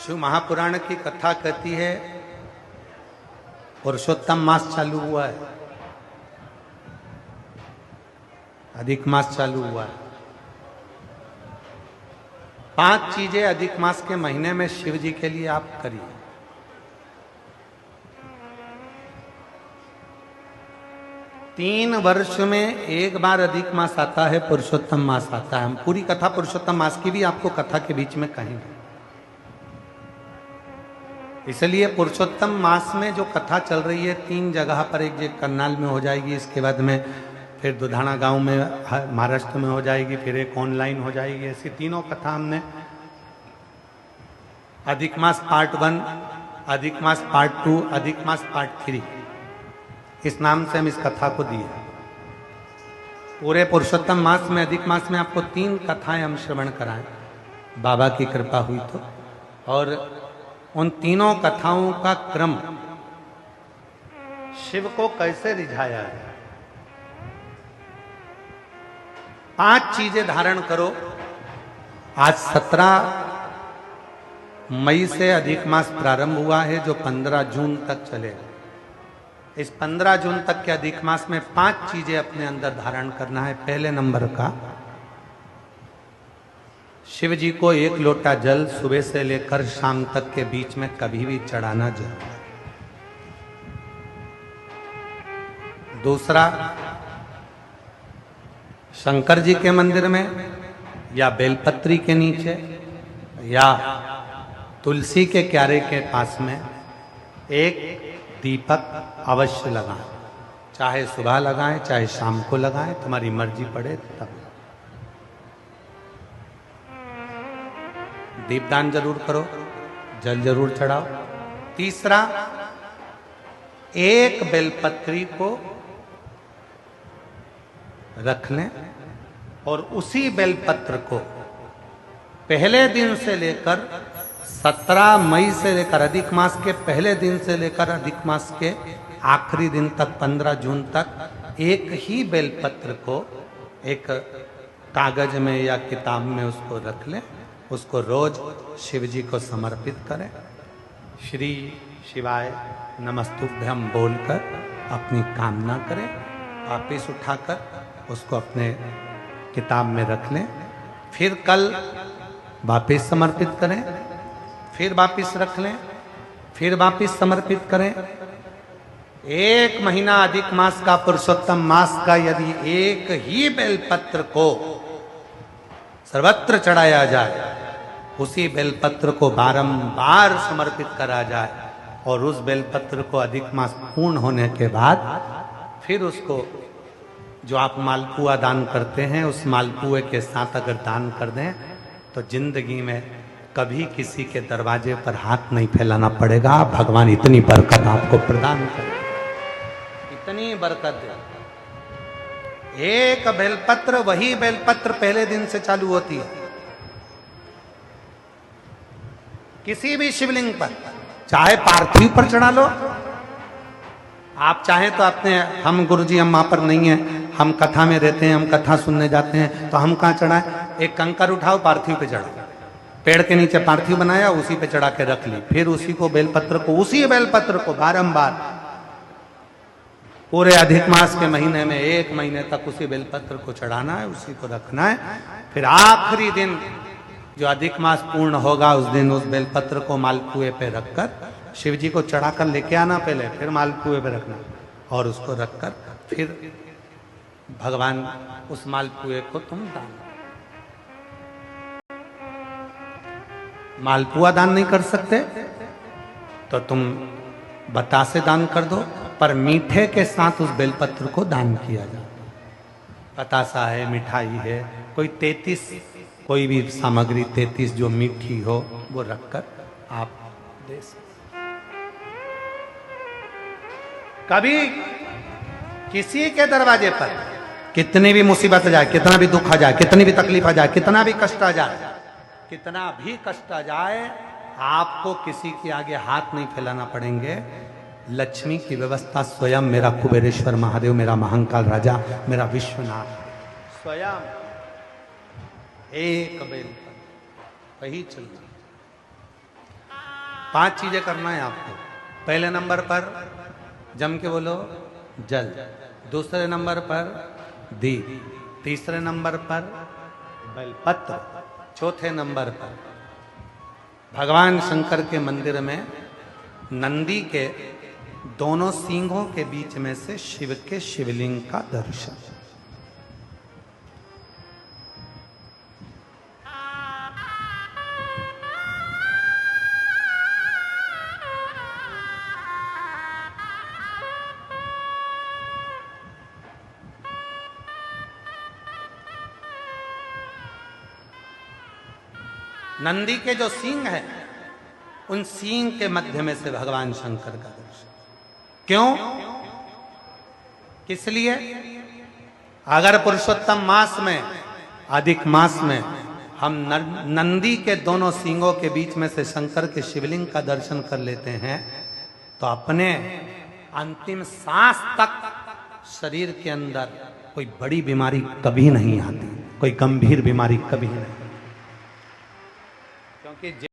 शिव महापुराण की कथा कहती है पुरुषोत्तम मास चालू हुआ है, अधिक मास चालू हुआ है। 5 चीजें अधिक मास के महीने में शिव जी के लिए आप करिए। तीन वर्ष में एक बार अधिक मास आता है, पुरुषोत्तम मास आता है। हम पूरी कथा पुरुषोत्तम मास की भी आपको कथा के बीच में कहेंगे। इसलिए पुरुषोत्तम मास में जो कथा चल रही है 3 जगह पर, एक करनाल में हो जाएगी, इसके बाद में फिर दुधाना गांव में महाराष्ट्र में हो जाएगी, फिर एक ऑनलाइन हो जाएगी। ऐसी तीनों कथा हमने अधिक मास पार्ट 1, अधिक मास पार्ट 2, अधिक मास पार्ट 3 इस नाम से हम इस कथा को दिए। पूरे पुरुषोत्तम मास में, अधिक मास में आपको 3 कथाएं हम श्रवण कराएं, बाबा की कृपा हुई तो। और उन तीनों कथाओं का क्रम, शिव को कैसे रिझाया है। 5 चीजें धारण करो। आज 17 मई से अधिक मास प्रारंभ हुआ है, जो 15 जून तक चलेगा। इस 15 जून तक के अधिक मास में 5 चीजें अपने अंदर धारण करना है। पहले नंबर का, शिव जी को 1 लोटा जल सुबह से लेकर शाम तक के बीच में कभी भी चढ़ाना जरूर। दूसरा, शंकर जी के मंदिर में या बेलपत्री के नीचे या तुलसी के क्यारे के पास में एक दीपक अवश्य लगाएं। चाहे सुबह लगाएं, चाहे शाम को लगाएं, तुम्हारी मर्जी पड़े तब। दीपदान जरूर करो, जल जरूर चढ़ाओ। तीसरा, एक बेलपत्री को रख लें और उसी बेलपत्र को पहले दिन से लेकर 17 मई से लेकर, अधिक मास के पहले दिन से लेकर अधिक मास के आखिरी दिन तक 15 जून तक एक ही बेलपत्र को एक कागज में या किताब में उसको रख लें। उसको रोज शिव जी को समर्पित करें। श्री शिवाय नमस्तुभ्यम बोलकर अपनी कामना करें। वापिस उठाकर उसको अपने किताब में रख लें। फिर कल वापिस समर्पित करें, फिर वापिस रख लें, फिर वापिस समर्पित करें। 1 महीना अधिक मास का, पुरुषोत्तम मास का, यदि एक ही बेलपत्र को सर्वत्र चढ़ाया जाए, उसी बेलपत्र को बारंबार समर्पित करा जाए और उस बेलपत्र को अधिक मास पूर्ण होने के बाद फिर उसको, जो आप मालपुआ दान करते हैं, उस मालपुए के साथ अगर दान कर दें तो जिंदगी में कभी किसी के दरवाजे पर हाथ नहीं फैलाना पड़ेगा। भगवान इतनी बरकत आपको प्रदान करे, इतनी बरकत दे। एक बेलपत्र, वही बेलपत्र पहले दिन से चालू होती है। किसी भी शिवलिंग पर, चाहे पार्थिव पर चढ़ा लो, आप चाहें तो अपने, हम गुरुजी हम वहां पर नहीं है, हम कथा में रहते हैं, हम कथा सुनने जाते हैं, तो हम कहाँ चढ़ाएं? एक कंकर उठाओ, पार्थिव पे चढ़ाओ। पेड़ के नीचे पार्थिव बनाया, उसी पे चढ़ा के रख ली। फिर उसी को बेलपत्र को, उसी बेलपत्र को बारंबार पूरे अधिक मास के महीने में 1 महीने तक उसी बेलपत्र को चढ़ाना है, उसी को रखना है। फिर आखिरी दिन जो अधिक मास पूर्ण होगा, उस दिन उस बेलपत्र को मालपुए पे रखकर शिव जी को चढ़ाकर लेके आना पहले, फिर मालपुए पे रखना और उसको रखकर फिर भगवान उस मालपुए को तुम दान। मालपुआ दान नहीं कर सकते तो तुम बतासे दान कर दो, पर मीठे के साथ उस बेलपत्र को दान किया जाता। बतासा है, मिठाई है, कोई 33 कोई भी सामग्री 33 जो मीठी हो वो रखकर आप दे सकते। कभी किसी के दरवाजे पर कितनी भी मुसीबत आ जाए, कितना भी दुख आ जाए, कितनी भी तकलीफ आ जाए, कितना भी कष्ट आ जाए, कितना भी कष्ट आ जाए, आपको किसी के आगे हाथ नहीं फैलाना पड़ेंगे। लक्ष्मी की व्यवस्था स्वयं मेरा कुबेरेश्वर महादेव, मेरा महाकाल राजा, मेरा विश्वनाथ स्वयं एक बेल वही चल रही। 5 चीजें करना है आपको। पहले नंबर पर जम के बोलो जल, दूसरे नंबर पर दीप, तीसरे नंबर पर बेलपत्र, चौथे नंबर पर भगवान शंकर के मंदिर में नंदी के दोनों सींगों के बीच में से शिव के शिवलिंग का दर्शन। नंदी के जो सींग है, उन सींग के मध्य में से भगवान शंकर का दर्शन। क्यों? किस लिए? अगर पुरुषोत्तम मास में, अधिक मास में हम नंदी के दोनों सींगों के बीच में से शंकर के शिवलिंग का दर्शन कर लेते हैं तो अपने अंतिम सांस तक शरीर के अंदर कोई बड़ी बीमारी कभी नहीं आती, कोई गंभीर बीमारी कभी नहीं। क्योंकि